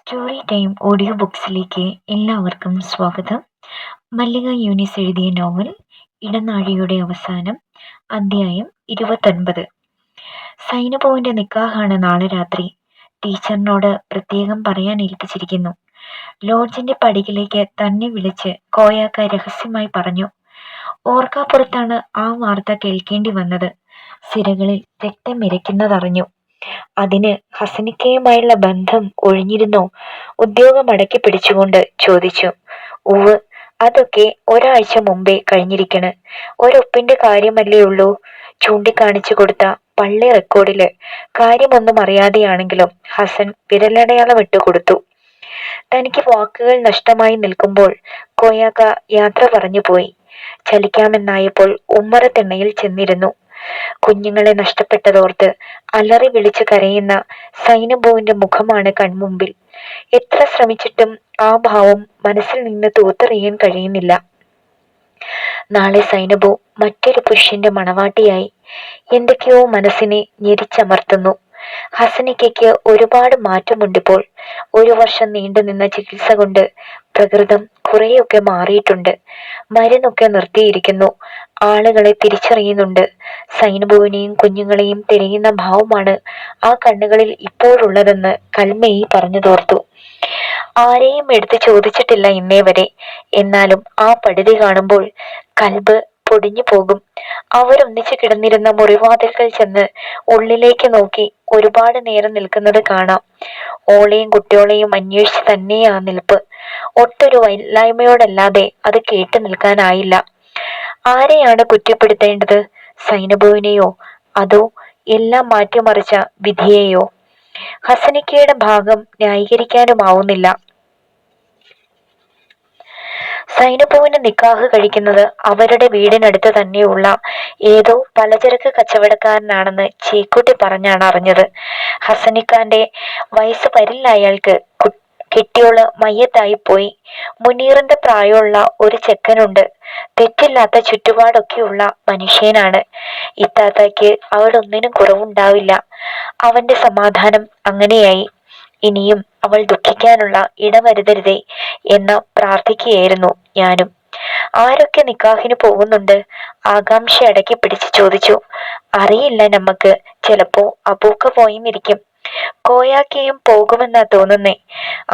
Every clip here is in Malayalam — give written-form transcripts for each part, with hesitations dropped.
സ്റ്റോറി ടൈം ഓഡിയോ ബുക്സിലേക്ക് എല്ലാവർക്കും സ്വാഗതം. മല്ലിക യൂനിസ് എഴുതിയ നോവൽ ഇടനാഴിയുടെ അവസാനം, അധ്യായം 29. സൈനബുവിന്റെ നിക്കാഹാണ് നാളെ രാത്രി. ടീച്ചറിനോട് പ്രത്യേകം പറയാൻ ഏൽപ്പിച്ചിരിക്കുന്നു. ലോഡ്ജിന്റെ പടികിലേക്ക് തന്നെ വിളിച്ച് കോയാക്ക രഹസ്യമായി പറഞ്ഞു. ഓർക്കാപ്പുറത്താണ് ആ വാർത്ത കേൾക്കേണ്ടി വന്നത്. സിരകളിൽ രക്തം ഇരയ്ക്കുന്നതറിഞ്ഞു. അതിന് ഹസനിക്കയുമായുള്ള ബന്ധം ഒഴിഞ്ഞിരുന്നോ? ഉദ്യോഗം അടക്കി പിടിച്ചുകൊണ്ട് ചോദിച്ചു. ഉവ്, അതൊക്കെ ഒരാഴ്ച മുമ്പേ കഴിഞ്ഞിരിക്കണ്. ഒരൊപ്പിന്റെ കാര്യമല്ലേ ഉള്ളൂ. ചൂണ്ടിക്കാണിച്ചു കൊടുത്ത പള്ളി റെക്കോർഡില് കാര്യമൊന്നും അറിയാതെയാണെങ്കിലും ഹസൻ വിരലടയാളം ഇട്ടുകൊടുത്തു. തനിക്ക് വാക്കുകൾ നഷ്ടമായി നിൽക്കുമ്പോൾ കോയാക്ക യാത്ര പറഞ്ഞു പോയി. ചലിക്കാമെന്നായപ്പോൾ ഉമ്മറത്തിണ്ണയിൽ ചെന്നിരുന്നു. കുഞ്ഞുങ്ങളെ നഷ്ടപ്പെട്ടതോർത്ത് അലറി വിളിച്ച് കരയുന്ന സൈനബുവിന്റെ മുഖമാണ് കൺമുമ്പിൽ. എത്ര ശ്രമിച്ചിട്ടും ആ ഭാവം മനസ്സിൽ നിന്ന് തൂത്തെറിയാൻ കഴിയുന്നില്ല. നാളെ സൈനബു മറ്റൊരു പുരുഷന്റെ മണവാട്ടിയായി. എന്തൊക്കെയോ മനസ്സിനെ ഞെരിച്ചമർത്തുന്നു. ഹസനിക്കയ്ക്ക് ഒരുപാട് മാറ്റമുണ്ടിപ്പോൾ. 1 വർഷം നീണ്ടുനിന്ന ചികിത്സ കൊണ്ട് പ്രകൃതം കുറെയൊക്കെ മാറിയിട്ടുണ്ട്. മരുന്നൊക്കെ നിർത്തിയിരിക്കുന്നു. ആളുകളെ തിരിച്ചറിയുന്നുണ്ട്. സൈനബുവിനെയും കുഞ്ഞുങ്ങളെയും തിരയുന്ന ഭാവമാണ് ആ കണ്ണുകളിൽ ഇപ്പോഴുള്ളതെന്ന് കൽമയി പറഞ്ഞു തോർത്തു. ആരെയും എടുത്ത് ചോദിച്ചിട്ടില്ല ഇന്നേ വരെ. എന്നാലും ആ പടുതി കാണുമ്പോൾ കൽബ് പൊടിഞ്ഞു പോകും. അവരൊന്നിച്ചു കിടന്നിരുന്ന മുറിവാതിൽക്കൽ ചെന്ന് ഉള്ളിലേക്ക് നോക്കി ഒരുപാട് നേരം നിൽക്കുന്നത് കാണാം. ഓളെയും കുട്ടിയോളെയും അന്വേഷിച്ച് തന്നെ ആ നിൽപ്പ്. ഒട്ടൊരു വല്ലായ്മയോടല്ലാതെ അത് കേട്ടു നിൽക്കാനായില്ല. ആരെയാണ് കുറ്റപ്പെടുത്തേണ്ടത്? സൈനബുവിനെയോ അതോ എല്ലാം മാറ്റിമറിച്ച വിധിയെയോ? ഹസനിക്കയുടെ ഭാഗം ന്യായീകരിക്കാനുമാവുന്നില്ല. സൈനബുവിന് നിക്കാഹ് കഴിക്കുന്നത് അവരുടെ വീടിനടുത്ത് തന്നെയുള്ള ഏതോ പലചരക്ക് കച്ചവടക്കാരനാണെന്ന് ചേക്കുട്ടി പറഞ്ഞാണ് അറിഞ്ഞത്. ഹസനിക്കാന്റെ വയസ്സ് വരില്ല അയാൾക്ക്. കെട്ടിയോള് മയ്യത്തായി പോയി. മുനീറിന്റെ പ്രായമുള്ള ഒരു ചെക്കനുണ്ട്. തെറ്റില്ലാത്ത ചുറ്റുപാടൊക്കെയുള്ള മനുഷ്യനാണ്. ഇത്താത്തയ്ക്ക് അവളൊന്നിനും കുറവുണ്ടാവില്ല. അവന്റെ സമാധാനം അങ്ങനെയായി. ഇനിയും അവൾ ദുഃഖിക്കാനുള്ള ഇടവരുതരുതേ എന്ന് പ്രാർത്ഥിക്കുകയായിരുന്നു ഞാനും. ആരൊക്കെ നിക്കാഹിന് പോകുന്നുണ്ട്? ആകാംക്ഷ അടക്കി പിടിച്ച് ചോദിച്ചു. അറിയില്ല നമ്മക്ക്. ചിലപ്പോ അബൂക്ക പോയിന്നിരിക്കും. കോയാക്കയും പോകുമെന്നാ തോന്നുന്നേ.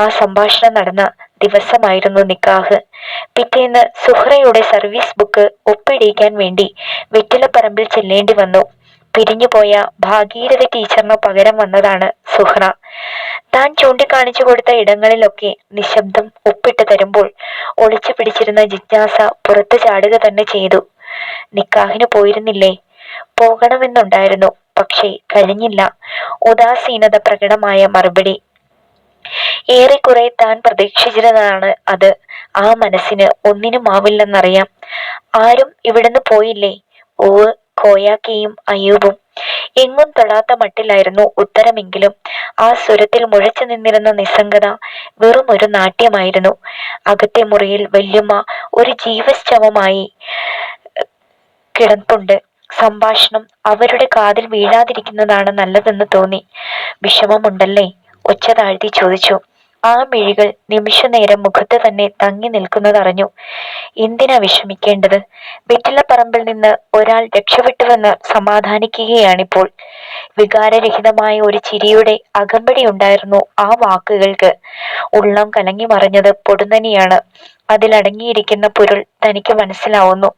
ആ സംഭാഷണം നടന്ന ദിവസമായിരുന്നു നിക്കാഹ്. പിറ്റേന്ന് സുഹ്റയുടെ സർവീസ് ബുക്ക് ഒപ്പിടിയിക്കാൻ വേണ്ടി വെറ്റിലപ്പറമ്പിൽ ചെല്ലേണ്ടി വന്നു. പിരിഞ്ഞുപോയ ഭാഗീരഥ ടീച്ചറിനു പകരം വന്നതാണ് സുഹ്റ. താൻ ചൂണ്ടിക്കാണിച്ചു കൊടുത്ത ഇടങ്ങളിലൊക്കെ നിശബ്ദം ഒപ്പിട്ട് തരുമ്പോൾ ഒളിച്ചു പിടിച്ചിരുന്ന ജിജ്ഞാസ പുറത്തു ചാടുക തന്നെ ചെയ്തു. നിക്കാഹിന് പോയിരുന്നില്ലേ? പോകണമെന്നുണ്ടായിരുന്നു, പക്ഷേ കഴിഞ്ഞില്ല. ഉദാസീനത പ്രകടമായ മറുപടി. ഏറെക്കുറെ താൻ പ്രതീക്ഷിച്ചിരുന്നതാണ് അത്. ആ മനസ്സിന് ഒന്നിനും ആവില്ലെന്നറിയാം. ആരും ഇവിടുന്ന് പോയില്ലേ? ഓവ്, കോയാക്കയും അയ്യൂബും. എങ്ങും തൊടാത്ത മട്ടിലായിരുന്നു ഉത്തരമെങ്കിലും ആ സ്വരത്തിൽ മുഴച്ചു നിന്നിരുന്ന നിസ്സംഗത വെറും ഒരു നാട്യമായിരുന്നു. അകത്തെ മുറിയിൽ വല്യമ്മ ഒരു ജീവശ്ചവമായി കിടപ്പുണ്ട്. സംഭാഷണം അവരുടെ കാതിൽ വീഴാതിരിക്കുന്നതാണ് നല്ലതെന്ന് തോന്നി. വിഷമമുണ്ടല്ലേ? ഒച്ച താഴ്ത്തി ചോദിച്ചു. ആ മിഴികൾ നിമിഷനേരം മുഖത്ത് തന്നെ തങ്ങി നിൽക്കുന്നതറിഞ്ഞു. എന്തിനാ വിഷമിക്കേണ്ടത്? വെറ്റിലപ്പറമ്പിൽ നിന്ന് ഒരാൾ രക്ഷപ്പെട്ടുവെന്ന് സമാധാനിക്കുകയാണിപ്പോൾ. വികാരരഹിതമായ ഒരു ചിരിയുടെ അകമ്പടി ഉണ്ടായിരുന്നു ആ വാക്കുകൾക്ക്. ഉള്ളം കലങ്ങി മറിഞ്ഞത് പൊടുന്നനെയാണ്. അതിലടങ്ങിയിരിക്കുന്ന പൊരുൾ തനിക്ക് മനസ്സിലാവുന്നു.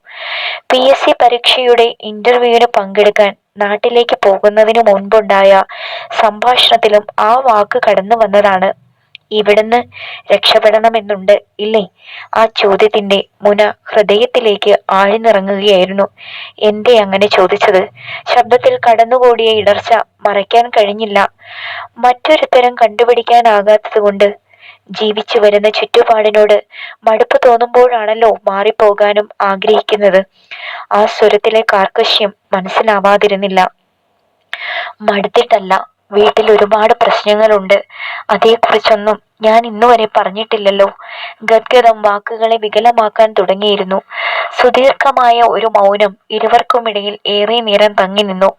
PSC പരീക്ഷയുടെ ഇന്റർവ്യൂവിന് പങ്കെടുക്കാൻ നാട്ടിലേക്ക് പോകുന്നതിന് മുൻപുണ്ടായ സംഭാഷണത്തിലും ആ വാക്ക് കടന്നു വന്നതാണ്. ഇവിടുന്ന് രക്ഷപ്പെടണമെന്നുണ്ട് ഇല്ലേ? ആ ചോദ്യത്തിന്റെ മുന ഹൃദയത്തിലേക്ക് ആഴ്ന്നിറങ്ങുകയായിരുന്നു. എന്തേ അങ്ങനെ ചോദിച്ചത്? ശബ്ദത്തിൽ കടന്നുകൂടിയ ഇടർച്ച മറയ്ക്കാൻ കഴിഞ്ഞില്ല. മറ്റൊരുത്തരം കണ്ടുപിടിക്കാനാകാത്തത് കൊണ്ട്. ജീവിച്ചു വരുന്ന ചുറ്റുപാടിനോട് മടുപ്പ് തോന്നുമ്പോഴാണല്ലോ മാറിപ്പോകാനും ആഗ്രഹിക്കുന്നത്. ആ സ്വരത്തിലെ കാർക്കശ്യം മനസ്സിലാവാതിരുന്നില്ല. മടുത്തിട്ടല്ല, വീട്ടിൽ ഒരുപാട് പ്രശ്നങ്ങളുണ്ട്. അതേക്കുറിച്ചൊന്നും ഞാൻ ഇന്നുവരെ പറഞ്ഞിട്ടില്ലല്ലോ. ഗദ്ഗതം വാക്കുകളെ വികലമാക്കാൻ തുടങ്ങിയിരുന്നു. സുദീർഘമായ ഒരു മൗനം ഇരുവർക്കുമിടയിൽ ഏറെ നേരം തങ്ങി നിന്നു.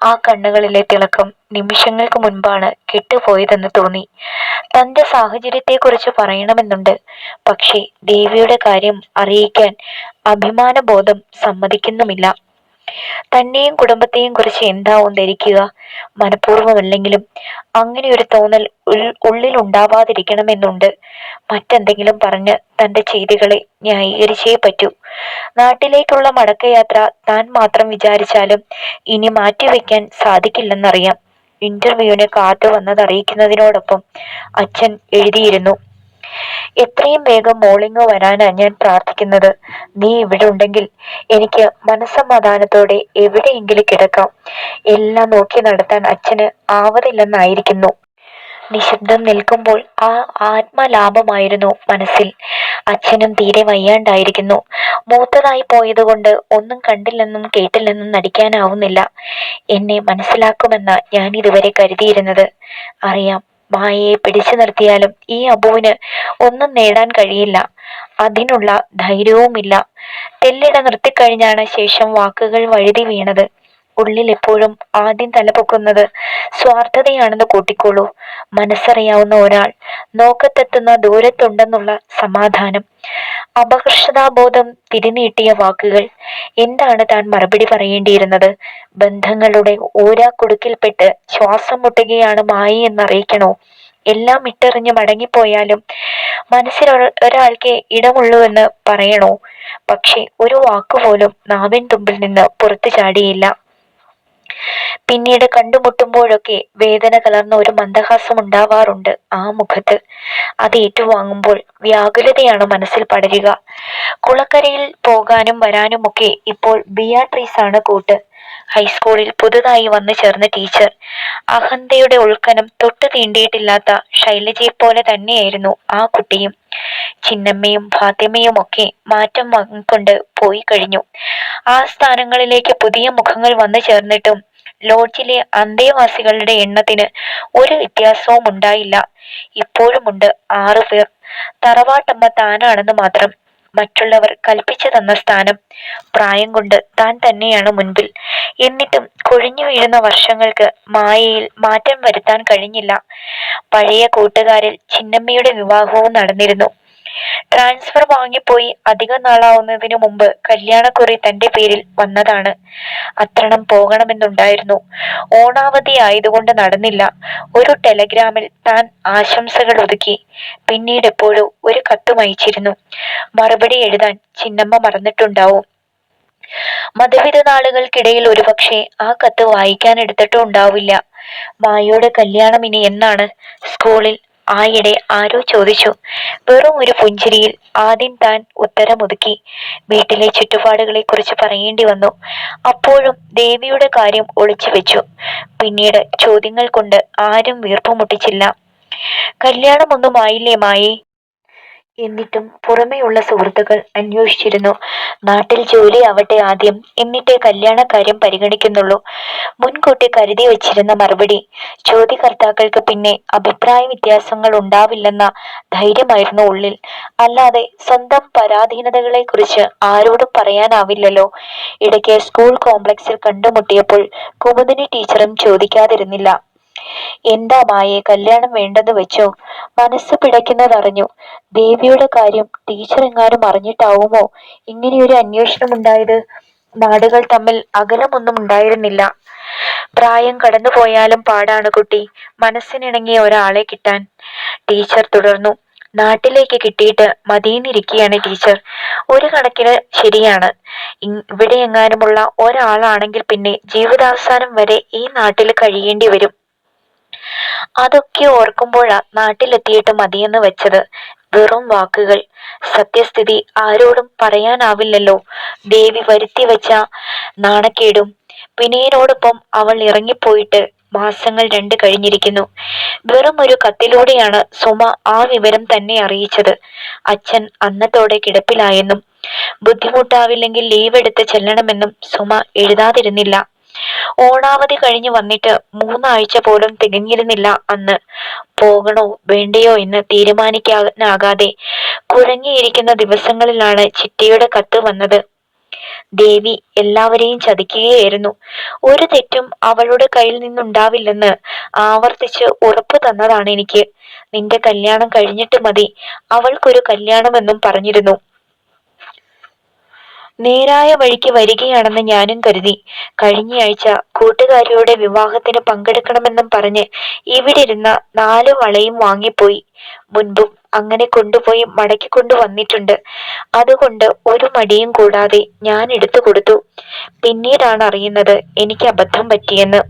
ആ കണ്ണുകളിലെ തിളക്കം നിമിഷങ്ങൾക്ക് മുൻപാണ് കെട്ടുപോയതെന്ന് തോന്നി. തന്റെ സാഹചര്യത്തെക്കുറിച്ച് പറയണമെന്നുണ്ട്. പക്ഷേ ദേവിയുടെ കാര്യം അറിയിക്കാൻ അഭിമാനബോധം സമ്മതിക്കുന്നുമില്ല. തന്നെയും കുടുംബത്തെയും കുറിച്ച് എന്താവും ധരിക്കുക? മനഃപൂർവ്വമല്ലെങ്കിലും അങ്ങനെ ഒരു തോന്നൽ ഉള്ളിൽ ഉണ്ടാവാതിരിക്കണമെന്നുണ്ട്. മറ്റെന്തെങ്കിലും പറഞ്ഞ് തന്റെ ചെയ്തികളെ ന്യായീകരിച്ചേ പറ്റൂ. നാട്ടിലേക്കുള്ള മടക്കയാത്ര താൻ മാത്രം വിചാരിച്ചാലും ഇനി മാറ്റിവെക്കാൻ സാധിക്കില്ലെന്നറിയാം. ഇന്റർവ്യൂവിന് കാത്തു വന്നതറിയിക്കുന്നതിനോടൊപ്പം അച്ഛൻ എഴുതിയിരുന്നു, എത്രയും വേഗം മോളിങ് വരാനാ ഞാൻ പ്രാർത്ഥിക്കുന്നത്. നീ ഇവിടെ ഉണ്ടെങ്കിൽ എനിക്ക് മനസ്സമാധാനത്തോടെ എവിടെയെങ്കിലും കിടക്കാം. എല്ലാം നോക്കി നടത്താൻ അച്ഛന് ആവതില്ലെന്നായിരിക്കുന്നു. നിശബ്ദം നിൽക്കുമ്പോൾ ആ ആത്മലാഭമായിരുന്നു മനസ്സിൽ. അച്ഛനും തീരെ വയ്യാണ്ടായിരിക്കുന്നു. മൂത്തതായി പോയതുകൊണ്ട് ഒന്നും കണ്ടില്ലെന്നും കേട്ടില്ലെന്നും നടിക്കാനാവുന്നില്ല. എന്നെ മനസ്സിലാക്കുമെന്ന ഞാൻ ഇതുവരെ കരുതിയിരുന്നത്. അറിയാം, മായയെ പിടിച്ചു നിർത്തിയാലും ഈ അബുവിന് ഒന്നും നേടാൻ കഴിയില്ല. അതിനുള്ള ധൈര്യവുമില്ല. തെല്ലിട നിർത്തിക്കഴിഞ്ഞാണ് ശേഷം വാക്കുകൾ വഴുതി വീണത്. ഉള്ളിൽ എപ്പോഴും ആദ്യം തലപൊക്കുന്നത് സ്വാർത്ഥതയാണെന്ന് കൂട്ടിക്കോളൂ. മനസ്സറിയാവുന്ന ഒരാൾ നോക്കത്തെത്തുന്ന ദൂരത്തുണ്ടെന്നുള്ള സമാധാനം. അപകർഷതാബോധം തിരിനീട്ടിയ വാക്കുകൾ. എന്താണ് താൻ മറുപടി പറയേണ്ടിയിരുന്നത്? ബന്ധങ്ങളുടെ ഊരാക്കുടുക്കിൽപ്പെട്ട് ശ്വാസം മുട്ടുകയാണ് മായി എന്നറിയിക്കണോ? എല്ലാം ഇട്ടെറിഞ്ഞ് മടങ്ങിപ്പോയാലും മനസ്സിൽ ഒരാൾക്ക് ഇടമുള്ളൂവെന്ന് പറയണോ? പക്ഷെ ഒരു വാക്കുപോലും നാവിൻ തുമ്പിൽ നിന്ന് പുറത്തു ചാടിയില്ല. പിന്നീട് കണ്ടുമുട്ടുമ്പോഴൊക്കെ വേദന കലർന്ന ഒരു മന്ദഹാസം ഉണ്ടാവാറുണ്ട് ആ മുഖത്ത്. അത് ഏറ്റുവാങ്ങുമ്പോൾ വ്യാകുലതയാണ് മനസ്സിൽ പടരുക. കുളക്കരയിൽ പോകാനും വരാനുമൊക്കെ ഇപ്പോൾ ബിയാട്രീസ് ആണ് കൂട്ട്. ഹൈസ്കൂളിൽ പുതുതായി വന്നു ചേർന്ന ടീച്ചർ. അഹന്തയുടെ ഉൾക്കനം തൊട്ടു തീണ്ടിയിട്ടില്ലാത്ത ശൈലജയെ പോലെ തന്നെയായിരുന്നു ആ കുട്ടിയും. ചിന്നമ്മയും ഫാത്തിമയും ഒക്കെ മാറ്റം വാങ്ങിക്കൊണ്ട് പോയി കഴിഞ്ഞു. ആ സ്ഥാനങ്ങളിലേക്ക് പുതിയ മുഖങ്ങൾ വന്നു ചേർന്നിട്ടും ലോഡ്ജിലെ അന്തേവാസികളുടെ എണ്ണത്തിന് ഒരു വ്യത്യാസവും ഉണ്ടായില്ല. ഇപ്പോഴുമുണ്ട് 6 പേർ. തറവാട്ടമ്മ താനാണെന്ന് മാത്രം. മറ്റുള്ളവർ കൽപ്പിച്ചു തന്ന സ്ഥാനം. പ്രായം കൊണ്ട് താൻ തന്നെയാണ് മുൻപിൽ. എന്നിട്ടും കൊഴിഞ്ഞു വീഴുന്ന വർഷങ്ങൾക്ക് മായയിൽ മാറ്റം വരുത്താൻ കഴിഞ്ഞില്ല. പഴയ കൂട്ടുകാരിൽ ചിന്നമ്മയുടെ വിവാഹവും നടന്നിരുന്നു. ട്രാൻസ്ഫർ വാങ്ങിപ്പോയി അധികം നാളാവുന്നതിനു മുമ്പ് കല്യാണക്കുറി തന്റെ പേരിൽ വന്നതാണ്. അത്രണം പോകണമെന്നുണ്ടായിരുന്നു. ഓണാവധി ആയതുകൊണ്ട് നടന്നില്ല. ഒരു ടെലഗ്രാമിൽ താൻ ആശംസകൾ ഒതുക്കി. പിന്നീട് എപ്പോഴോ ഒരു കത്തും അയച്ചിരുന്നു. മറുപടി എഴുതാൻ ചിന്നമ്മ മറന്നിട്ടുണ്ടാവും. മധുവിധ നാളുകൾക്കിടയിൽ ഒരുപക്ഷെ ആ കത്ത് വായിക്കാൻ എടുത്തിട്ടും ഉണ്ടാവില്ല. മായയുടെ കല്യാണം ഇനി എന്നാണ്? സ്കൂളിൽ ആയിടെ ആരോ ചോദിച്ചു. വെറും ഒരു പുഞ്ചിരിയിൽ ആദ്യം താൻ ഉത്തരമൊതുക്കി. വീട്ടിലെ ചുറ്റുപാടുകളെ കുറിച്ച് പറയേണ്ടി വന്നു. അപ്പോഴും ദേവിയുടെ കാര്യം ഒളിച്ചു വെച്ചു. പിന്നീട് ചോദ്യങ്ങൾ കൊണ്ട് ആരും വീർപ്പ് മുട്ടിച്ചില്ല. കല്യാണമൊന്നും ആയില്ലേ മായി? എന്നിട്ടും പുറമെയുള്ള സുഹൃത്തുക്കൾ അന്വേഷിച്ചിരുന്നു. നാട്ടിൽ ജോലി ആവട്ടെ ആദ്യം, എന്നിട്ടേ കല്യാണക്കാര്യം പരിഗണിക്കുന്നുള്ളൂ. മുൻകൂട്ടി കരുതി വച്ചിരുന്ന മറുപടി. ചോദ്യകർത്താക്കൾക്ക് പിന്നെ അഭിപ്രായ വ്യത്യാസങ്ങൾ ഉണ്ടാവില്ലെന്ന ധൈര്യമായിരുന്നു ഉള്ളിൽ. അല്ലാതെ സ്വന്തം പരാധീനതകളെ കുറിച്ച് ആരോടും പറയാനാവില്ലല്ലോ. ഇടയ്ക്ക് സ്കൂൾ കോംപ്ലക്സിൽ കണ്ടുമുട്ടിയപ്പോൾ കുമുദിനി ടീച്ചറും ചോദിക്കാതിരുന്നില്ല, എന്താ മായെ കല്യാണം വേണ്ടെന്ന് വെച്ചോ? മനസ്സ് പിടയ്ക്കുന്നതറിഞ്ഞു. ദേവിയുടെ കാര്യം ടീച്ചർ എങ്ങാനും അറിഞ്ഞിട്ടാവുമോ ഇങ്ങനെയൊരു അന്വേഷണം ഉണ്ടായത്? നാടുകൾ തമ്മിൽ അകലമൊന്നും ഉണ്ടായിരുന്നില്ല. പ്രായം കടന്നുപോയാലും പാടാണ് കുട്ടി, മനസ്സിനിണങ്ങിയ ഒരാളെ കിട്ടാൻ. ടീച്ചർ തുടർന്നു. നാട്ടിലേക്ക് കിട്ടിയിട്ട് മതിയെന്നിരിക്കുകയാണ് ടീച്ചർ. ഒരു കണക്കിന് ശരിയാണ്. ഇവിടെ എങ്ങാനുമുള്ള ഒരാളാണെങ്കിൽ പിന്നെ ജീവിതാവസാനം വരെ ഈ നാട്ടിൽ കഴിയേണ്ടി വരും. അതൊക്കെ ഓർക്കുമ്പോഴാ നാട്ടിലെത്തിയിട്ട് മതിയെന്ന് വെച്ചത്. വെറും വാക്കുകൾ. സത്യസ്ഥിതി ആരോടും പറയാനാവില്ലല്ലോ. ദേവി വരുത്തി വെച്ച നാണക്കേടും. വിനയനോടൊപ്പം അവൾ ഇറങ്ങിപ്പോയിട്ട് മാസങ്ങൾ 2 കഴിഞ്ഞിരിക്കുന്നു. വെറും ഒരു കത്തിലൂടെയാണ് സുമ ആ വിവരം തന്നെ അറിയിച്ചത്. അച്ഛൻ അന്നത്തോടെ കിടപ്പിലായെന്നും ബുദ്ധിമുട്ടാവില്ലെങ്കിൽ ലീവ് എടുത്ത് ചെല്ലണമെന്നും സുമ എഴുതാതിരുന്നില്ല. ഓണാവധി കഴിഞ്ഞു വന്നിട്ട് 3 ആഴ്ച പോലും തികഞ്ഞിരുന്നില്ല അന്ന്. പോകണോ വേണ്ടയോ എന്ന് തീരുമാനിക്കാനാകാതെ കുഴങ്ങിയിരിക്കുന്ന ദിവസങ്ങളിലാണ് ചിറ്റയുടെ കത്ത് വന്നത്. ദേവി എല്ലാവരെയും ചതിക്കുകയായിരുന്നു. ഒരു തെറ്റും അവളുടെ കയ്യിൽ നിന്നുണ്ടാവില്ലെന്ന് ആവർത്തിച്ച് ഉറപ്പു തന്നതാണ് എനിക്ക്. നിന്റെ കല്യാണം കഴിഞ്ഞിട്ട് മതി അവൾക്കൊരു കല്യാണമെന്നും പറഞ്ഞിരുന്നു. നേരായ വഴിക്ക് വരികയാണെന്ന് ഞാനും കരുതി. കഴിഞ്ഞയാഴ്ച കൂട്ടുകാരിയുടെ വിവാഹത്തിന് പങ്കെടുക്കണമെന്നും പറഞ്ഞ് ഇവിടിരുന്ന 4 വളയും വാങ്ങിപ്പോയി. മുൻപും അങ്ങനെ കൊണ്ടുപോയി മടക്കിക്കൊണ്ടു വന്നിട്ടുണ്ട്. അതുകൊണ്ട് ഒരു മടിയും കൂടാതെ ഞാൻ എടുത്തു കൊടുത്തു. പിന്നീടാണ് അറിയുന്നത് എനിക്ക് അബദ്ധം പറ്റിയെന്ന്.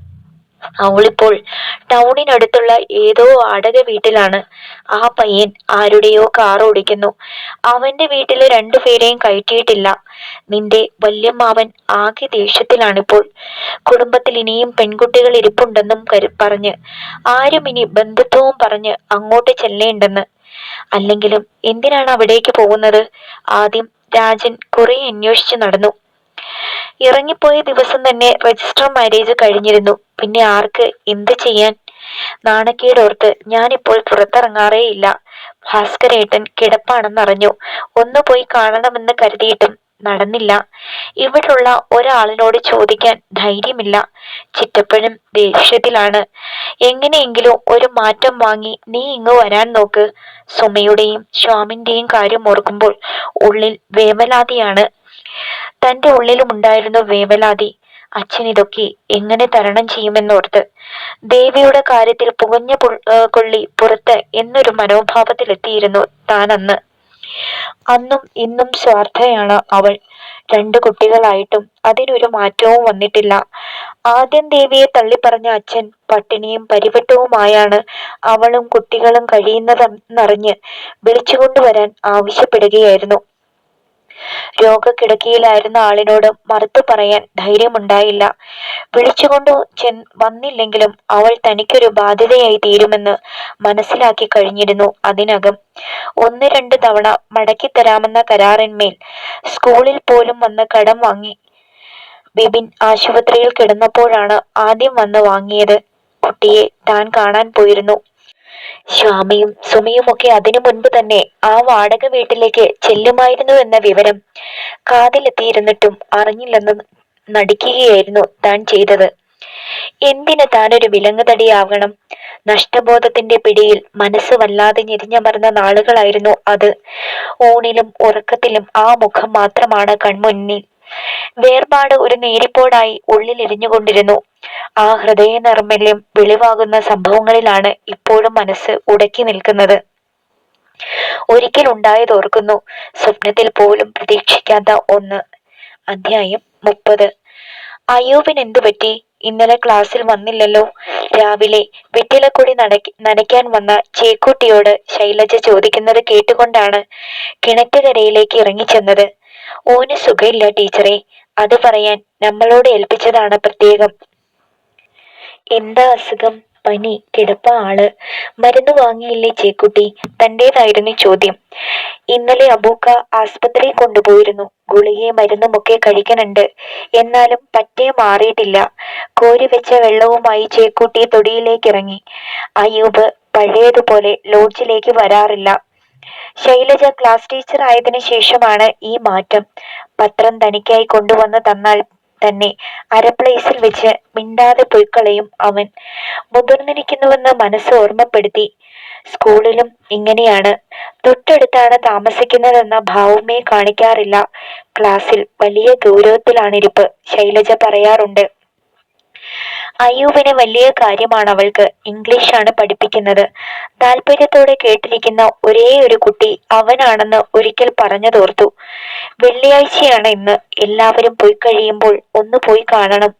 അവളിപ്പോൾ ടൗണിനടുത്തുള്ള ഏതോ വാടക വീട്ടിലാണ്. ആ പയ്യൻ ആരുടെയോ കാർ ഓടിക്കുന്നു. അവന്റെ വീട്ടില് 2 പേരെയും കയറ്റിയിട്ടില്ല. നിന്റെ വല്യമ്മാവൻ ആകെ ദേഷ്യത്തിലാണിപ്പോൾ. കുടുംബത്തിൽ ഇനിയും പെൺകുട്ടികൾ ഇരിപ്പുണ്ടെന്നും പറഞ്ഞ് ആരും ഇനി ബന്ധുത്വവും പറഞ്ഞ് അങ്ങോട്ട് ചെല്ലേണ്ടെന്ന്. അല്ലെങ്കിലും എന്തിനാണ് അവിടേക്ക് പോകുന്നത്? ആദ്യം രാജൻ കുറെ അന്വേഷിച്ചു നടന്നു. ഇറങ്ങിപ്പോയ ദിവസം തന്നെ രജിസ്റ്റർ മാരേജ് കഴിഞ്ഞിരുന്നു. പിന്നെ ആർക്ക് എന്ത് ചെയ്യാൻ? നാണക്കേടോർത്ത് ഞാനിപ്പോൾ പുറത്തിറങ്ങാറേയില്ല. ഭാസ്കരേട്ടൻ കിടപ്പാണെന്നറിഞ്ഞു. ഒന്ന് പോയി കാണണമെന്ന് കരുതിയിട്ടും നടന്നില്ല. ഇവിടുള്ള ഒരാളിനോട് ചോദിക്കാൻ ധൈര്യമില്ല. ചിറ്റപ്പനും ദേഷ്യത്തിലാണ്. എങ്ങനെയെങ്കിലും ഒരു മാറ്റം വാങ്ങി നീ ഇങ്ങ് വരാൻ നോക്ക്. സുമയുടെയും ശ്യാമിന്റെയും കാര്യം ഓർക്കുമ്പോൾ ഉള്ളിൽ വേവലാതിയാണ്. തന്റെ ഉള്ളിലുമുണ്ടായിരുന്നു വേവലാതി. അച്ഛൻ ഇതൊക്കെ എങ്ങനെ തരണം ചെയ്യുമെന്നോർത്ത്. ദേവിയുടെ കാര്യത്തിൽ പുകഞ്ഞ കൊള്ളി പുറത്ത് എന്നൊരു മനോഭാവത്തിലെത്തിയിരുന്നു താൻ അന്ന്. അന്നും ഇന്നും സ്വാർത്ഥയാണ് അവൾ. 2 കുട്ടികളായിട്ടും അതിനൊരു മാറ്റവും വന്നിട്ടില്ല. ആദ്യം ദേവിയെ തള്ളിപ്പറഞ്ഞ അച്ഛൻ പട്ടിണിയും പരിവട്ടവുമായാണ് അവളും കുട്ടികളും കഴിയുന്നതെന്നറിഞ്ഞ് വിളിച്ചുകൊണ്ടുവരാൻ ആവശ്യപ്പെടുകയായിരുന്നു. രോഗക്കിടക്കയിലായിരുന്ന ആളിനോട് മറുത്തു പറയാൻ ധൈര്യമുണ്ടായില്ല. വിളിച്ചുകൊണ്ടു വന്നില്ലെങ്കിലും അവൾ തനിക്കൊരു ബാധ്യതയായി തീരുമെന്ന് മനസ്സിലാക്കി കഴിഞ്ഞിരുന്നു അതിനകം. 1-2 തവണ മടക്കിത്തരാമെന്ന കരാറിന്മേൽ സ്കൂളിൽ പോലും വന്ന് കടം വാങ്ങി. ബിബിൻ ആശുപത്രിയിൽ കിടന്നപ്പോഴാണ് ആദ്യം വന്ന് വാങ്ങിയത്. കുട്ടിയെ താൻ കാണാൻ പോയിരുന്നു. ശ്യാമയും സുമയുമൊക്കെ അതിനു മുൻപ് തന്നെ ആ വാടക വീട്ടിലേക്ക് ചെല്ലുമായിരുന്നു എന്ന വിവരം കാതിലെത്തിയിരുന്നിട്ടും അറിഞ്ഞില്ലെന്ന് നടിക്കുകയായിരുന്നു താൻ ചെയ്തത്. എന്തിന് താനൊരു വിലങ്ങുതടിയാകണം? നഷ്ടബോധത്തിന്റെ പിടിയിൽ മനസ്സ് വല്ലാതെ ഞെരിഞ്ഞമർന്ന നാളുകളായിരുന്നു അത്. ഊണിലും ഉറക്കത്തിലും ആ മുഖം മാത്രമാണ് കൺമുന്നിൽ. വേർപാട് ഒരു നേരിപ്പോടായി ഉള്ളിലെരിഞ്ഞുകൊണ്ടിരുന്നു. ആ ഹൃദയ നൈർമല്യം വെളിവാകുന്ന സംഭവങ്ങളിലാണ് ഇപ്പോഴും മനസ്സ് ഉടക്കി നിൽക്കുന്നത്. ഒരിക്കൽ ഉണ്ടായതോർക്കുന്നു. സ്വപ്നത്തിൽ പോലും പ്രതീക്ഷിക്കാത്ത ഒന്ന്. അധ്യായം 30. അയ്യൂബിന് എന്തു പറ്റി? ഇന്നലെ ക്ലാസ്സിൽ വന്നില്ലല്ലോ. രാവിലെ വെറ്റിലക്കൊടി നനയ്ക്കാൻ വന്ന ചേക്കുട്ടിയോട് ശൈലജ ചോദിക്കുന്നത് കേട്ടുകൊണ്ടാണ് കിണറ്റുകരയിലേക്ക് ഇറങ്ങിച്ചെന്നത്. ഓന് സുഖമില്ല ടീച്ചറെ, അത് പറയാൻ നമ്മളോട് ഏൽപ്പിച്ചതാണ് പ്രത്യേകം. എന്താ അസുഖം? പനി, കിടപ്പ ആള്. മരുന്ന് വാങ്ങിയില്ലേ ചേക്കുട്ടി? തന്റേതായിരുന്നു ചോദ്യം. ഇന്നലെ അബൂക്ക ആസ്പത്രിയിൽ കൊണ്ടുപോയിരുന്നു. ഗുളികയും മരുന്നുമൊക്കെ കഴിക്കണുണ്ട്. എന്നാലും പറ്റേ മാറിയിട്ടില്ല. കോരിവെച്ച വെള്ളവുമായി ചേക്കുട്ടി തൊടിയിലേക്കിറങ്ങി. അയ്യൂബ് പഴയതുപോലെ ലോഡ്ജിലേക്ക് വരാറില്ല. ശൈലജ ക്ലാസ് ടീച്ചർ ആയതിനു ശേഷമാണ് ഈ മാറ്റം. പത്രം തനിക്കായി കൊണ്ടുവന്ന് തന്നാൽ തന്നെ അരപ്ലേസിൽ വെച്ച് മിണ്ടാതെ പൊയ്ക്കളയും അവൻ. മുതിർന്നിരിക്കുന്നുവെന്ന് മനസ്സ് ഓർമ്മപ്പെടുത്തി. സ്കൂളിലും ഇങ്ങനെയാണ്. തൊട്ടടുത്താണ് താമസിക്കുന്നതെന്ന ഭാവമേ കാണിക്കാറില്ല. ക്ലാസ്സിൽ വലിയ ഗൗരവത്തിലാണിരിപ്പ്, ശൈലജ പറയാറുണ്ട്. അയ്യൂബിന് വലിയ കാര്യമാണ് അവൾക്ക്. ഇംഗ്ലീഷാണ് പഠിപ്പിക്കുന്നത്. താല്പര്യത്തോടെ കേട്ടിരിക്കുന്ന ഒരേ ഒരു കുട്ടി അവനാണെന്ന് ഒരിക്കൽ പറഞ്ഞതോർത്തു. വെള്ളിയാഴ്ചയാണ് ഇന്ന്. എല്ലാവരും പോയി കഴിയുമ്പോൾ ഒന്ന് പോയി കാണണം.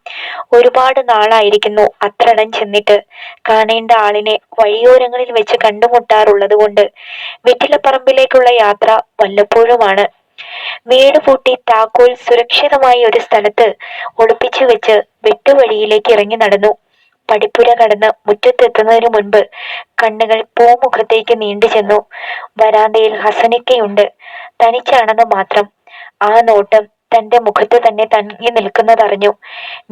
ഒരുപാട് നാളായിരിക്കുന്നു അത്രടം ചെന്നിട്ട്. കാണേണ്ട ആളിനെ വഴിയോരങ്ങളിൽ വെച്ച് കണ്ടുമുട്ടാറുള്ളത് കൊണ്ട് വെറ്റിലപ്പറമ്പിലേക്കുള്ള യാത്ര വല്ലപ്പോഴുമാണ്. വീട് പൂട്ടി താക്കോൽ സുരക്ഷിതമായി ഒരു സ്ഥലത്ത് ഒളിപ്പിച്ചു വെച്ച് വെട്ടുവഴിയിലേക്ക് ഇറങ്ങി നടന്നു. പടിപ്പുര കടന്ന് മുറ്റത്തെത്തുന്നതിനു മുൻപ് കണ്ണുകൾ പൂമുഖത്തേക്ക് നീണ്ടു ചെന്നു. വരാന്തയിൽ ഹസനിക്കയുണ്ട്. തനിച്ചാണെന്ന് മാത്രം. ആ നോട്ടം തന്റെ മുഖത്ത് തന്നെ തങ്ങി നിൽക്കുന്നതറിഞ്ഞു.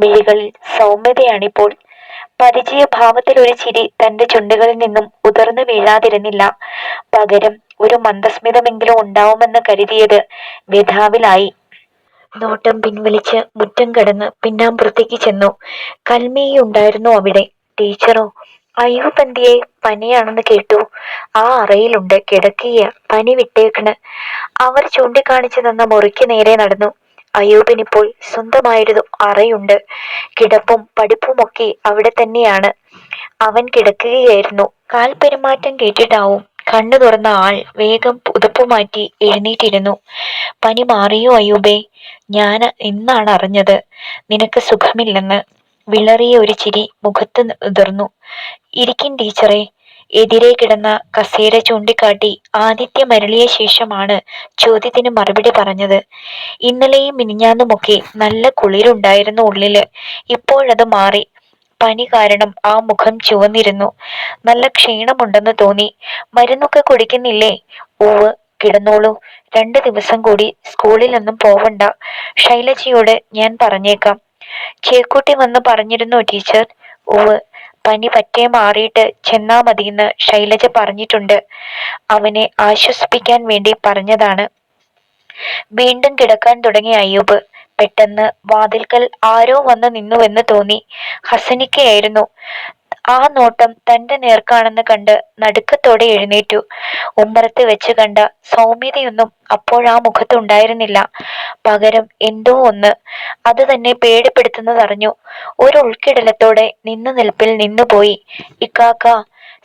മിഴികളിൽ സൗമ്യതയാണിപ്പോൾ. പരിചയഭാവത്തിൽ ഒരു ചിരി തന്റെ ചുണ്ടുകളിൽ നിന്നും ഉതിർന്നു വീഴാതിരുന്നില്ല. പകരം ഒരു മന്ദസ്മിതമെങ്കിലും ഉണ്ടാവുമെന്ന് കരുതിയത് വ്യഥാവിലായി. നോട്ടം പിൻവലിച്ച് മുറ്റം കടന്ന് പിന്നാമ്പുറത്തേക്ക് ചെന്നു. കൽമേയി ഉണ്ടായിരുന്നു അവിടെ. ടീച്ചറോ? അയ്യൂബ് എന്തിയെ? പനിയാണെന്ന് കേട്ടു. ആ അറയിലുണ്ട്, കിടക്കുകയ, പനി വിട്ടേക്കണ്. അവർ ചൂണ്ടിക്കാണിച്ചു തന്ന മുറിക്ക് നേരെ നടന്നു. അയ്യൂബിനിപ്പോൾ സ്വന്തമായൊരു അറയുണ്ട്. കിടപ്പും പഠിപ്പുമൊക്കെ അവിടെ തന്നെയാണ്. അവൻ കിടക്കുകയായിരുന്നു. കാൽ പെരുമാറ്റം കേട്ടിട്ടാവും കണ്ണു തുറന്ന ആൾ വേഗം പുതപ്പു മാറ്റി എഴുന്നേറ്റിരുന്നു. പനി മാറിയോ അയ്യൂബേ? ഞാൻ ഇന്നാണ് അറിഞ്ഞത് നിനക്ക് സുഖമില്ലെന്ന്. വിളറിയ ഒരു ചിരി മുഖത്ത് ഉതിർന്നു. ഇരിക്കിൻ ടീച്ചറെ. എതിരെ കിടന്ന കസേര ചൂണ്ടിക്കാട്ടി ആദിത്യ മരളിയ ശേഷമാണ് ചോദ്യത്തിന് മറുപടി പറഞ്ഞത്. ഇന്നലെയും മിനിഞ്ഞാന്നുമൊക്കെ നല്ല കുളിരുണ്ടായിരുന്നു ഉള്ളില്. ഇപ്പോഴത് മാറി. പനി കാരണം ആ മുഖം ചുവന്നിരുന്നു. നല്ല ക്ഷീണമുണ്ടെന്ന് തോന്നി. മരുന്നൊക്കെ കുടിക്കുന്നില്ലേ? ഉവ്. കിടന്നോളൂ. 2 ദിവസം കൂടി സ്കൂളിലൊന്നും പോവണ്ട. ശൈലജയോട് ഞാൻ പറഞ്ഞേക്കാം. ചേക്കൂട്ടി വന്ന് പറഞ്ഞിരുന്നോ ടീച്ചർ? ഉവ്. പനി പറ്റേ മാറിയിട്ട് ചെന്നാ മതിയെന്ന് ശൈലജ പറഞ്ഞിട്ടുണ്ട്. അവനെ ആശ്വസിപ്പിക്കാൻ വേണ്ടി പറഞ്ഞതാണ്. വീണ്ടും കിടക്കാൻ തുടങ്ങിയ അയ്യൂബ്. പെട്ടെന്ന് വാതിൽക്കൽ ആരോ വന്ന് നിന്നുവെന്ന് തോന്നി. ഹസനിക്കയായിരുന്നു. ആ നോട്ടം തന്റെ നേർക്കാണെന്ന് കണ്ട് നടുക്കത്തോടെ എഴുന്നേറ്റു. ഉമ്മറത്ത് വെച്ച് കണ്ട സൗമ്യതയൊന്നും അപ്പോഴാ മുഖത്തുണ്ടായിരുന്നില്ല. പകരം എന്തോ ഒന്ന്. അത് തന്നെ പേടിപ്പെടുത്തുന്നതറിഞ്ഞു. ഒരു ഉൾക്കിടലത്തോടെ നിന്ന നിൽപ്പിൽ നിന്നുപോയി. ഇക്കാക്ക.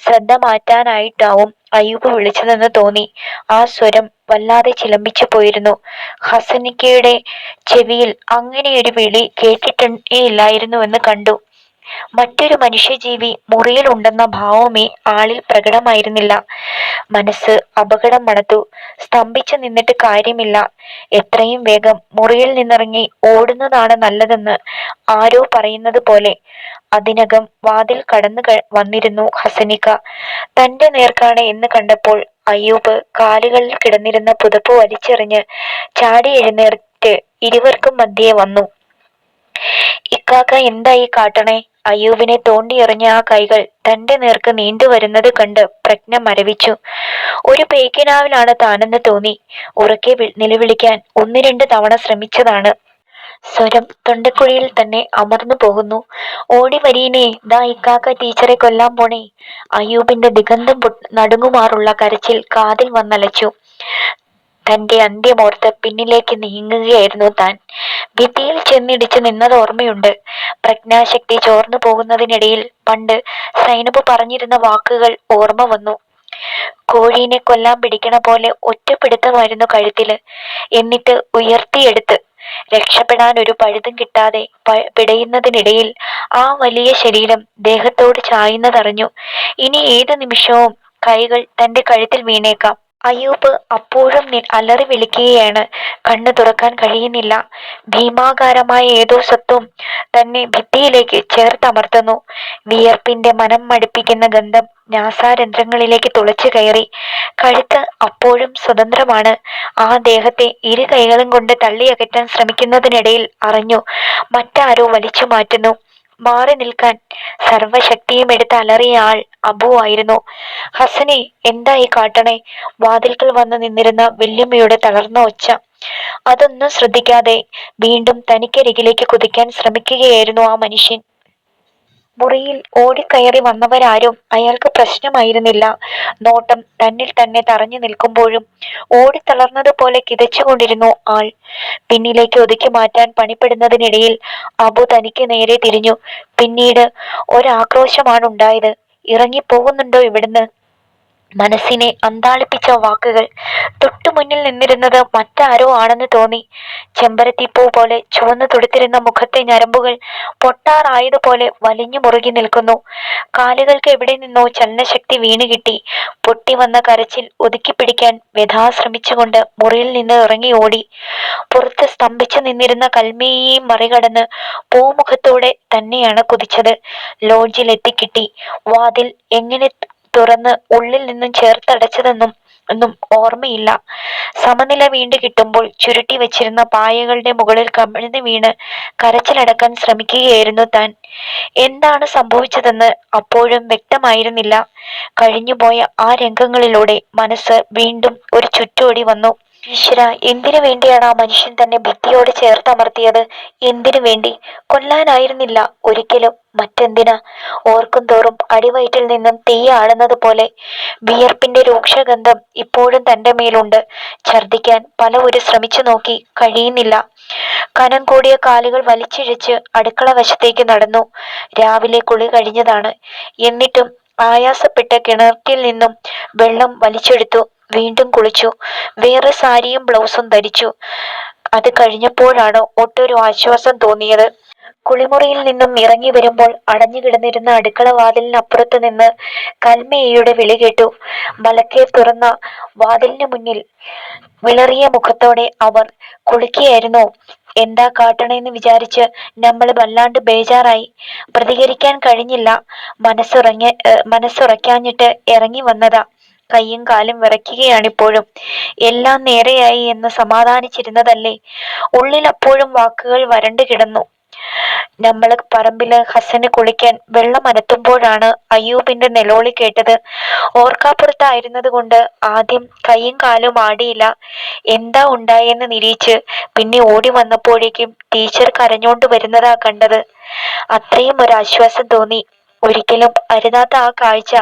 ശ്രദ്ധ മാറ്റാനായിട്ടാവും അയ്യൂബ് വിളിച്ചതെന്ന് തോന്നി. ആ സ്വരം വല്ലാതെ ചിലമ്പിച്ചു പോയിരുന്നു. ഹസനിക്കയുടെ ചെവിയിൽ അങ്ങനെയൊരു വിളി കേട്ടിട്ടേയില്ലായിരുന്നുവെന്ന് കണ്ടു. മറ്റൊരു മനുഷ്യജീവി മുറിയിൽ ഉണ്ടെന്ന ഭാവമേ ആളിൽ പ്രകടമായിരുന്നില്ല. മനസ്സ് അപകടം മണത്തു. സ്തംഭിച്ചു നിന്നിട്ട് കാര്യമില്ല. എത്രയും വേഗം മുറിയിൽ നിന്നിറങ്ങി ഓടുന്നതാണ് നല്ലതെന്ന് ആരോ പറയുന്നത് പോലെ. അതിനകം വാതിൽ കടന്നു വന്നിരുന്നു ഹസനിക്ക. തന്റെ നേർക്കാണ് എന്ന് കണ്ടപ്പോൾ അയ്യൂബ് കാലുകളിൽ കിടന്നിരുന്ന പുതപ്പ് വലിച്ചെറിഞ്ഞ് ചാടി എഴുന്നേറ്റ് ഇരുവർക്കും മധ്യേ വന്നു. ഇക്കാക്ക എന്തായി കാട്ടണേ? അയ്യൂബിനെ തോണ്ടിയെറിഞ്ഞ ആ കൈകൾ തന്റെ നേർക്ക് നീണ്ടുവരുന്നത് കണ്ട് പ്രജ്ഞ മരവിച്ചു. ഒരു പേക്കിനാവിലാണ് താനെന്ന് തോന്നി. ഉറക്കെ നിലവിളിക്കാൻ 1-2 തവണ ശ്രമിച്ചതാണ്. സ്വരം തൊണ്ടക്കുഴിയിൽ തന്നെ അമർന്നു പോകുന്നു. ഓടി വരീനേ, ദാ ഇക്കാക്ക ടീച്ചറെ കൊല്ലാൻ പോണേ. അയ്യൂബിന്റെ ദിഗന്ധം നടുങ്ങുമാറുള്ള കരച്ചിൽ കാതിൽ വന്നലച്ചു. തന്റെ അന്ത്യമോർത്ത് പിന്നിലേക്ക് നീങ്ങുകയായിരുന്നു താൻ. ഭിത്തിയിൽ ചെന്നിടിച്ചു നിന്നത് ഓർമ്മയുണ്ട്. പ്രജ്ഞാശക്തി ചോർന്നു പോകുന്നതിനിടയിൽ പണ്ട് സൈനബ് പറഞ്ഞിരുന്ന വാക്കുകൾ ഓർമ്മ വന്നു. കോഴീനെ കൊല്ലാൻ പിടിക്കണ പോലെ ഒറ്റപ്പിടുത്തമായിരുന്നു കഴുത്തില്. എന്നിട്ട് ഉയർത്തിയെടുത്ത്. രക്ഷപ്പെടാൻ ഒരു പഴുതും കിട്ടാതെ പിടയുന്നതിനിടയിൽ ആ വലിയ ശരീരം ദേഹത്തോട് ചായുന്നതറിഞ്ഞു. ഇനി ഏതു നിമിഷവും കൈകൾ തന്റെ കഴുത്തിൽ വീണേക്കാം. അയ്യൂബ് അപ്പോഴും അലറി വിളിക്കുകയാണ്. കണ്ണു തുറക്കാൻ കഴിയുന്നില്ല. ഭീമാകാരമായ ഏതോ സത്വം തന്നെ ഭിത്തിയിലേക്ക് ചേർത്തമർത്തുന്നു. വിയർപ്പിന്റെ മനം മടുപ്പിക്കുന്ന ഗന്ധം നാസാരന്ധ്രങ്ങളിലേക്ക് തുളച്ചു കയറി. കഴുത്ത് അപ്പോഴും സ്വതന്ത്രമാണ്. ആ ദേഹത്തെ 2 കൈകളും കൊണ്ട് തള്ളിയകറ്റാൻ ശ്രമിക്കുന്നതിനിടയിൽ അറിഞ്ഞു, മറ്റാരോ വലിച്ചു മാറ്റുന്നു. മാറി നിൽക്കാൻ സർവശക്തിയും എടുത്ത് അലറിയ ആൾ അബു ആയിരുന്നു. ഹസനെ, എന്തായി കാട്ടണേ? വാതിൽക്കൽ വന്ന് നിന്നിരുന്ന വല്യമ്മയുടെ തളർന്ന ഒച്ച. അതൊന്നും ശ്രദ്ധിക്കാതെ വീണ്ടും തനിക്കരികിലേക്ക് കുതിക്കാൻ ശ്രമിക്കുകയായിരുന്നു ആ മനുഷ്യൻ. മുറിയിൽ ഓടിക്കയറി വന്നവരാരും അയാൾക്ക് പ്രശ്നമായിരുന്നില്ല. നോട്ടം തന്നിൽ തന്നെ തറഞ്ഞു നിൽക്കുമ്പോഴും ഓടിത്തളർന്നതുപോലെ കിതച്ചുകൊണ്ടിരുന്നു ആൾ. പിന്നിലേക്ക് ഒതുക്കി മാറ്റാൻ പണിപ്പെടുന്നതിനിടയിൽ അബു തനിക്ക് നേരെ തിരിഞ്ഞു. പിന്നീട് ഒരാക്രോശമാണുണ്ടായത്. ഇറങ്ങിപ്പോകുന്നുണ്ടോ ഇവിടുന്ന്? മനസ്സിനെ അന്താളിപ്പിച്ച വാക്കുകൾ. തൊട്ടുമുന്നിൽ നിന്നിരുന്നത് മറ്റാരോ ആണെന്ന് തോന്നി. ചെമ്പരത്തിപ്പൂ പോലെ ചുവന്നു തുടുത്തിരുന്ന മുഖത്തെ ഞരമ്പുകൾ പൊട്ടാറായതുപോലെ വലിഞ്ഞു മുറുകി നിൽക്കുന്നു. കാലുകൾക്ക് എവിടെ നിന്നോ ചലനശക്തി വീണ് കിട്ടി. പൊട്ടി വന്ന കരച്ചിൽ ഒതുക്കിപ്പിടിക്കാൻ ശ്രമിച്ചുകൊണ്ട് മുറിയിൽ നിന്ന് ഇറങ്ങി ഓടി. പുറത്ത് സ്തംഭിച്ചു നിന്നിരുന്ന കൽമേയെയും മറികടന്ന് പൂമുഖത്തോടെ തന്നെയാണ് കുതിച്ചത്. ലോഡ്ജിൽ എത്തിക്കിട്ടി. വാതിൽ എങ്ങനെ തുറന്ന് ഉള്ളിൽ നിന്നും ചേർത്തടച്ചതെന്നും ഒന്നും ഓർമ്മയില്ല. സമനില വീണ്ടു കിട്ടുമ്പോൾ ചുരുട്ടി വെച്ചിരുന്ന പായകളുടെ മുകളിൽ കമിഴ്ന്ന് വീണ് കരച്ചിലടക്കാൻ ശ്രമിക്കുകയായിരുന്നു താൻ. എന്താണ് സംഭവിച്ചതെന്ന് അപ്പോഴും വ്യക്തമായിരുന്നില്ല. കഴിഞ്ഞുപോയ ആ രംഗങ്ങളിലൂടെ മനസ്സ് വീണ്ടും ഒരു ചുറ്റോടി വന്നു. ഈശ്വരാ, എന്തിനു വേണ്ടിയാണ് ആ മനുഷ്യൻ തന്നെ ഭിത്തിയോട് ചേർത്തമർത്തിയത്? എന്തിനു വേണ്ടി? കൊല്ലാനായിരുന്നില്ല ഒരിക്കലും. മറ്റെന്തിനാ? ഓർക്കും തോറും അടിവയറ്റിൽ നിന്നും തീ ആളുന്നത് പോലെ. വിയർപ്പിന്റെ രൂക്ഷഗന്ധം ഇപ്പോഴും തന്റെ മേലുണ്ട്. ഛർദ്ദിക്കാൻ പലവരും ശ്രമിച്ചു നോക്കി, കഴിയുന്നില്ല. കനം കൂടിയ കാലുകൾ വലിച്ചിഴച്ച് അടുക്കള വശത്തേക്ക് നടന്നു. രാവിലെ കുളി കഴിഞ്ഞതാണ്. എന്നിട്ടും ആയാസപ്പെട്ട് കിണറ്റിൽ നിന്നും വെള്ളം വലിച്ചെടുത്തു. വീണ്ടും കുളിച്ചു. വേറെ സാരിയും ബ്ലൗസും ധരിച്ചു. അത് കഴിഞ്ഞപ്പോഴാണ് ഒട്ടൊരു ആശ്വാസം തോന്നിയത്. കുളിമുറിയിൽ നിന്നും ഇറങ്ങി വരുമ്പോൾ അടഞ്ഞു കിടന്നിരുന്ന അടുക്കള വാതിലിനപ്പുറത്ത് നിന്ന് കൽമേയുടെ വിളി കേട്ടു. മലക്കെ തുറന്ന വാതിലിന് മുന്നിൽ വിളറിയ മുഖത്തോടെ അവർ. കുളിക്കുകയായിരുന്നോ? എന്താ കാട്ടണേന്ന് വിചാരിച്ച് നമ്മൾ വല്ലാണ്ട് ബേജാറായി. പ്രതികരിക്കാൻ കഴിഞ്ഞില്ല. മനസ്സുറക്കാഞ്ഞിട്ട് ഇറങ്ങി വന്നതാ. കയ്യും കാലും വിറയ്ക്കുകയാണിപ്പോഴും. എല്ലാം നേരെയായി എന്ന് സമാധാനിച്ചിരുന്നതല്ലേ? ഉള്ളിൽ അപ്പോഴും വാക്കുകൾ വരണ്ടു കിടന്നു. നമ്മള് പറമ്പില് ഹസന് കുളിക്കാൻ വെള്ളം അനത്തുമ്പോഴാണ് അയ്യൂബിന്റെ നിലവിളി കേട്ടത്. ഓർക്കാപ്പുറത്തായിരുന്നത് കൊണ്ട് ആദ്യം കൈയും കാലും ആടിയില്ല. എന്താ ഉണ്ടായെന്ന് നിരീച്ച് പിന്നെ ഓടി വന്നപ്പോഴേക്കും ടീച്ചർ കരഞ്ഞോണ്ട് വരുന്നതാ കണ്ടത്. അത്രയും ഒരു ആശ്വാസം തോന്നി. ഒരിക്കലും അരുതാത്ത ആ കാഴ്ച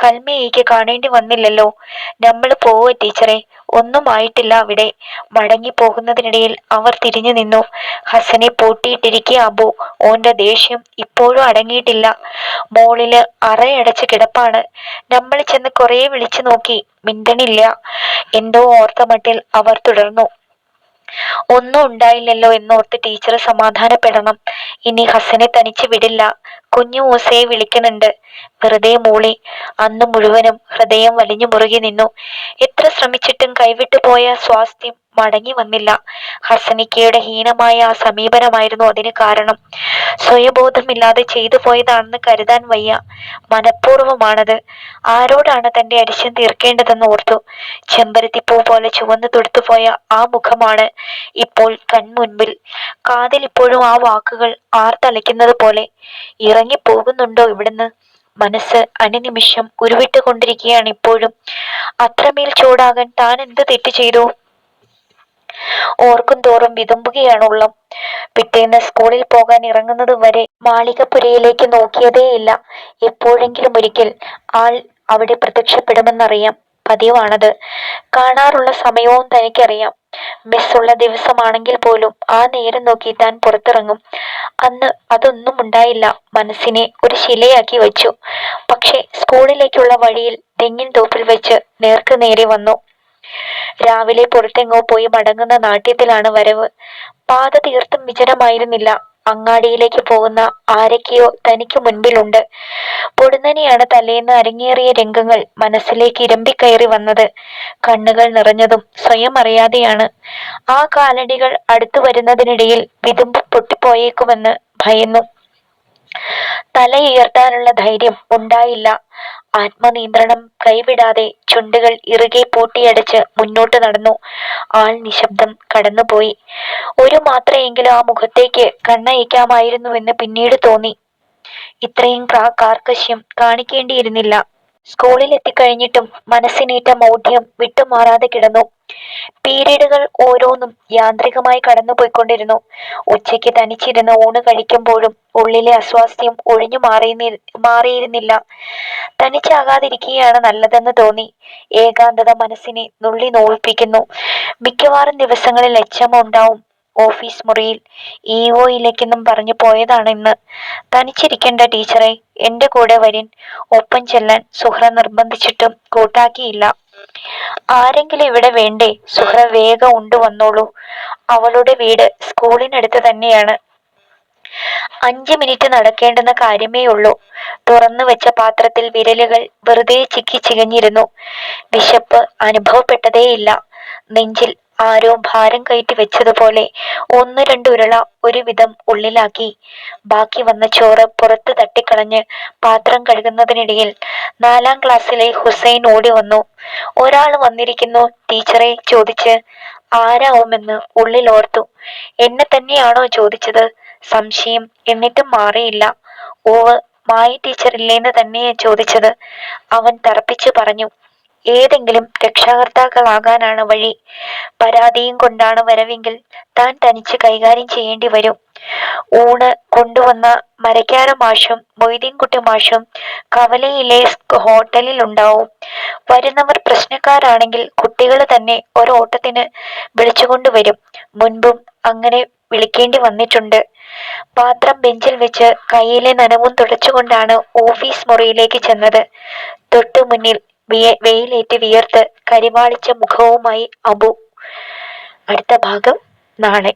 കൽമേയ്ക്ക് കാണേണ്ടി വന്നില്ലല്ലോ. നമ്മള് പോവുക ടീച്ചറെ. ഒന്നും ആയിട്ടില്ല അവിടെ. മടങ്ങി പോകുന്നതിനിടയിൽ അവർ തിരിഞ്ഞു നിന്നു. ഹസനെ പൂട്ടിയിട്ടിരിക്കുക അബു. ഓന്റെ ദേഷ്യം ഇപ്പോഴും അടങ്ങിയിട്ടില്ല. മോളില് അറയടച്ച് കിടപ്പാണ്. നമ്മൾ ചെന്ന് കുറെ വിളിച്ചു നോക്കി, മിണ്ടണില്ല. എന്തോ ഓർത്ത മട്ടിൽ അവർ തുടർന്നു. ഒന്നും ഉണ്ടായില്ലല്ലോ എന്നോർത്ത് ടീച്ചർ സമാധാനപ്പെടണം. ഇനി ഹസനെ തനിച്ച് വിടില്ല. കുഞ്ഞു മൂസയെ വിളിക്കണുണ്ട്. വെറുതെ മൂളി. അന്ന് മുഴുവനും ഹൃദയം വലിഞ്ഞു മുറുകി നിന്നു. എത്ര ശ്രമിച്ചിട്ടും കൈവിട്ടു പോയ സ്വാസ്ഥ്യം മടങ്ങി വന്നില്ല. ഹസനിക്കയുടെ ഹീനമായ ആ സമീപനമായിരുന്നു അതിന് കാരണം. സ്വയബോധമില്ലാതെ ചെയ്തു പോയതാണെന്ന് കരുതാൻ വയ്യ. മനഃപൂർവ്വമാണത്. ആരോടാണ് തന്റെ അരിശം തീർക്കേണ്ടതെന്ന് ഓർത്തു. ചെമ്പരത്തിപ്പൂ പോലെ ചുവന്നു തൊടുത്തുപോയ ആ മുഖമാണ് ഇപ്പോൾ കൺമുൻപിൽ. കാതിൽ ഇപ്പോഴും ആ വാക്കുകൾ ആർത്തലയ്ക്കുന്നത് പോലെ. ഇറങ്ങി പോകുന്നുണ്ടോ ഇവിടുന്ന്? മനസ്സ് അനുനിമിഷം ഉരുവിട്ടുകൊണ്ടിരിക്കുകയാണ് ഇപ്പോഴും. അത്രമേൽ ചൂടാകാൻ താൻ എന്ത് തെറ്റ് ചെയ്തു? ഓർക്കും തോറും വിതുമ്പുകയാണ് ഉള്ളം. പിറ്റേന്ന് സ്കൂളിൽ പോകാൻ ഇറങ്ങുന്നത് വരെ മാളികപ്പുരയിലേക്ക് നോക്കിയതേയില്ല. എപ്പോഴെങ്കിലും ഒരിക്കൽ ആൾ അവിടെ പ്രത്യക്ഷപ്പെടുമെന്നറിയാം. പതിവാണത്. കാണാറുള്ള സമയവും തനിക്കറിയാം. മിസ്സുള്ള ദിവസമാണെങ്കിൽ പോലും ആ നേരം നോക്കി താൻ പുറത്തിറങ്ങും. അന്ന് അതൊന്നും ഉണ്ടായില്ല. മനസ്സിനെ ഒരു ശിലയാക്കി വച്ചു. പക്ഷെ സ്കൂളിലേക്കുള്ള വഴിയിൽ തെങ്ങിൻ തോപ്പിൽ വെച്ച് നേർക്ക് നേരെ വന്നു. രാവിലെ പുറത്തെങ്ങോ പോയി മടങ്ങുന്ന നാട്യത്തിലാണ് വരവ്. പാത തീർത്തും വിജനമായിരുന്നില്ല. അങ്ങാടിയിലേക്ക് പോകുന്ന ആരൊക്കെയോ തനിക്ക് മുൻപിലുണ്ട്. പൊടുന്നനെയാണ് തലേന്ന് അരങ്ങേറിയ രംഗങ്ങൾ മനസ്സിലേക്ക് ഇരമ്പിക്കയറി വന്നത്. കണ്ണുകൾ നിറഞ്ഞതും സ്വയം അറിയാതെയാണ്. ആ കാലടികൾ അടുത്തു വരുന്നതിനിടയിൽ വിതുമ്പ് പൊട്ടിപ്പോയേക്കുമെന്ന് ഭയന്നു. തലയുയർത്താനുള്ള ധൈര്യം ഉണ്ടായില്ല. ആത്മനിയന്ത്രണം കൈവിടാതെ ചുണ്ടുകൾ ഇറുകെ പൂട്ടിയടച്ച് മുന്നോട്ട് നടന്നു. ആൾ നിശബ്ദം കടന്നുപോയി. ഒരു മാത്രയെങ്കിലും ആ മുഖത്തേക്ക് കണ്ണയക്കാമായിരുന്നുവെന്ന് പിന്നീട് തോന്നി. ഇത്രയും കാർക്കശ്യം കാണിക്കേണ്ടിയിരുന്നില്ല. സ്കൂളിൽ എത്തിക്കഴിഞ്ഞിട്ടും മനസ്സിനേറ്റ മൗഢ്യം വിട്ടുമാറാതെ കിടന്നു. പീരീഡുകൾ ഓരോന്നും യാന്ത്രികമായി കടന്നുപോയിക്കൊണ്ടിരുന്നു. ഉച്ചയ്ക്ക് തനിച്ചിരുന്ന് ഊണ് കഴിക്കുമ്പോഴും ഉള്ളിലെ അസ്വാസ്ഥ്യം ഒഴിഞ്ഞു മാറിയിരുന്നില്ല. തനിച്ചാകാതിരിക്കുകയാണ് നല്ലതെന്ന് തോന്നി. ഏകാന്തത മനസ്സിനെ നുള്ളി നോവിപ്പിക്കുന്നു. മിക്കവാറും ദിവസങ്ങളിൽ എച്ചമ്മ ഉണ്ടാവും ഓഫീസ് മുറിയിൽ. ഇഒയിലേക്കെന്നും പറഞ്ഞു പോയതാണ് ഇന്ന്. തനിച്ചിരിക്കണ്ട ടീച്ചറെ, എന്റെ കൂടെ വരിൻ. ഒപ്പം ചെല്ലാൻ സുഹ്ര നിർബന്ധിച്ചിട്ടും കൂട്ടാക്കിയില്ല. ആരെങ്കിലും ഇവിടെ വേണ്ടേ? സുഹ്ര വേഗം ഉണ്ട് വന്നോളൂ. അവളുടെ വീട് സ്കൂളിനടുത്ത് തന്നെയാണ്. 5 മിനിറ്റ് നടക്കേണ്ടുന്ന കാര്യമേ ഉള്ളൂ. തുറന്നു വെച്ച പാത്രത്തിൽ വിരലുകൾ വെറുതെ ചിക്കി ചികഞ്ഞിരുന്നു. വിശപ്പ് അനുഭവപ്പെട്ടതേയില്ല. നെഞ്ചിൽ ആരോ ഭാരം കയറ്റി വെച്ചതുപോലെ 1-2 ഉരുള ഒരു വിധം ഉള്ളിലാക്കി. ബാക്കി വന്ന ചോറ് പുറത്ത് തട്ടിക്കളഞ്ഞ് പാത്രം കഴുകുന്നതിനിടയിൽ 4-ാം ക്ലാസ്സിലെ ഹുസൈൻ ഓടി വന്നു. ഒരാൾ വന്നിരിക്കുന്നു ടീച്ചറെ ചോദിച്ച്. ആരാവുമെന്ന് ഉള്ളിൽ ഓർത്തു. എന്നെ തന്നെയാണോ ചോദിച്ചത്? സംശയം എന്നിട്ടും മാറിയില്ല. ഓവ്, മായ ടീച്ചർ ഇല്ലേന്ന് തന്നെയാ ചോദിച്ചത്. അവൻ തറപ്പിച്ചു പറഞ്ഞു. ഏതെങ്കിലും രക്ഷാകർത്താക്കളാകാനാണ് വഴി. പരാതിയും കൊണ്ടാണ് വരവെങ്കിൽ താൻ തനിച്ച് കൈകാര്യം ചെയ്യേണ്ടി വരും. ഊണ് കൊണ്ടുവന്ന മരക്കാര മാഷും മൊയ്തീൻകുട്ടി മാഷും കവലയിലെ ഹോട്ടലിൽ ഉണ്ടാവും. വരുന്നവർ പ്രശ്നക്കാരാണെങ്കിൽ കുട്ടികൾ തന്നെ ഒരോട്ടത്തിന് വിളിച്ചുകൊണ്ടുവരും. മുൻപും അങ്ങനെ വിളിക്കേണ്ടി വന്നിട്ടുണ്ട്. പാത്രം ബെഞ്ചിൽ വെച്ച് കയ്യിലെ നനവും തുടച്ചുകൊണ്ടാണ് ഓഫീസ് മുറിയിലേക്ക് ചെന്നത്. തൊട്ടു മുന്നിൽ വെയിലേറ്റ് വിയർത്ത് കരിവാളിച്ച മുഖവുമായി അബു. അടുത്ത ഭാഗം നാളെ.